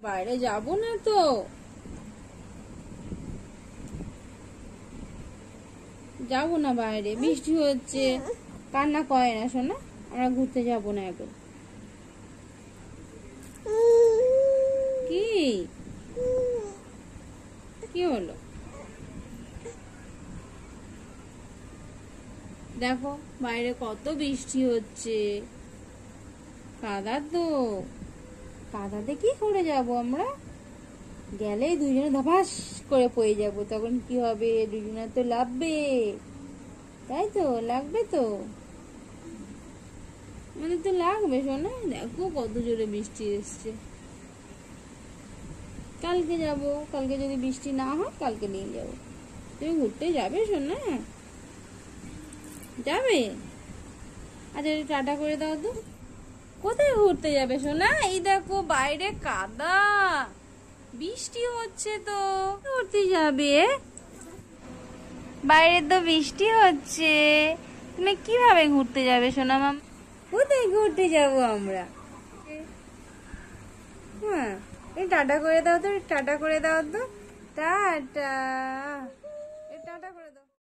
বাইরে যাব না তো, যাবো না বাইরে, বৃষ্টি হচ্ছে। কান্না করে না শোনা, আমরা ঘুরতে যাব না এখন। কি কি হলো? দেখো বাইরে কত বৃষ্টি হচ্ছে, কাদা তো, কাদাতে কি করে যাব আমরা? গেলে দুজনে ধপাস করে পড়ে যাব, তখন কি হবে? দুজনে তো লাগবে, তাই তো, লাগবে তো, মানে তো লাগবে শোনা। দেখো কত জোরে বৃষ্টি এসছে। কালকে যাব, কালকে যদি বৃষ্টি না হয় কালকে নিয়ে যাব। তুমি ঘুরতে যাবে শোনা? যাবে? আচ্ছা টাটা করে দাও তো। কোথায় ঘুরতে যাবে সোনা? এই দেখো বাইরে কাদা, বৃষ্টি হচ্ছে তো, ঘুরতে যাবে? বাইরে তো বৃষ্টি হচ্ছে, তুমি কিভাবে ঘুরতে যাবে সোনা? মাম কোথায় ঘুরতে যাব আমরা? হ্যাঁ, এই টাটা করে দাও তো, টাটা করে দাও তো, টাটা।